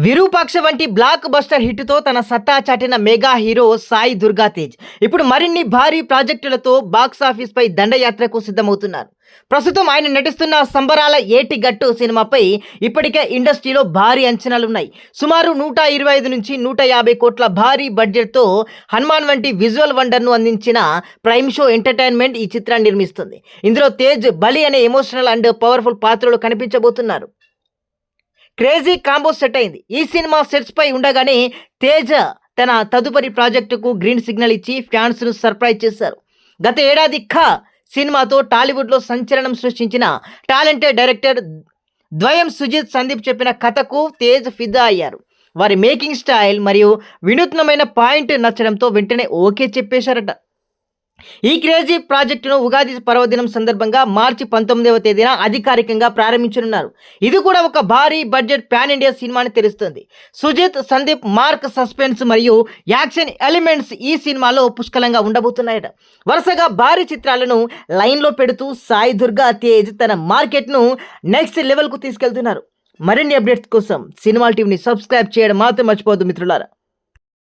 విరూపాక్ష వంటి block buster హిట్తో తన సత్తా చాటిన మెగా హీరో సాయి దుర్గా తేజ్ ఇప్పుడు మరిన్ని భారీ ప్రాజెక్టులతో బాక్సాఫీస్ పై దండయాత్రకు సిద్ధమవుతున్నారు. ప్రస్తుతం ఆయన నటిస్తున్న సంబరాల ఏటిగట్టు సినిమాపై ఇప్పటికే ఇండస్ట్రీలో భారీ అంచనాలున్నాయి. సుమారు 125 నుంచి 150 కోట్ల భారీ బడ్జెట్తో హనుమాన్ వంటి విజువల్ వండర్ను అందించిన ప్రైమ్ షో ఎంటర్టైన్మెంట్ ఈ చిత్రాన్ని నిర్మిస్తుంది. ఇందులో తేజ్ బలి అనే ఎమోషనల్ అండ్ పవర్ఫుల్ పాత్రలు కనిపించబోతున్నారు. క్రేజీ కాంబో సెట్ అయింది. ఈ సినిమా సెట్స్ పై ఉండగానే తేజ తన తదుపరి ప్రాజెక్టుకు గ్రీన్ సిగ్నల్ ఇచ్చి ఫ్యాన్స్ను సర్ప్రైజ్ చేశారు. గత ఏడాది సినిమాతో టాలీవుడ్లో సంచలనం సృష్టించిన టాలెంటెడ్ డైరెక్టర్ ద్వయం సుజిత్ సందీప్ చెప్పిన కథకు తేజ్ ఫిదా అయ్యారు. వారి మేకింగ్ స్టైల్ మరియు వినూత్నమైన పాయింట్ నచ్చడంతో వెంటనే ఓకే చెప్పేశారట. ఈ క్రేజీ ప్రాజెక్టును ఉగాది పర్వదినం సందర్భంగా మార్చి 19వ తేదీన అధికారికంగా ప్రారంభించనున్నారు. ఇది కూడా ఒక భారీ బడ్జెట్ పాన్ ఇండియా సినిమా అని తెలుస్తుంది. సుజిత్, సందీప్ మార్క్ సస్పెన్స్ మరియు యాక్షన్ ఎలిమెంట్స్ ఈ సినిమాలో పుష్కలంగా ఉండబోతున్నాయట. వరుసగా భారీ చిత్రాలను లైన్లో పెడుతూ సాయి దుర్గా తేజ్ తన మార్కెట్ను నెక్స్ట్ లెవెల్కు తీసుకెళ్తున్నారు. మరిన్ని అప్డేట్స్ కోసం సినిమా టీవీని సబ్స్క్రైబ్ చేయడం మాత్రం మర్చిపోవద్దు మిత్రులారా.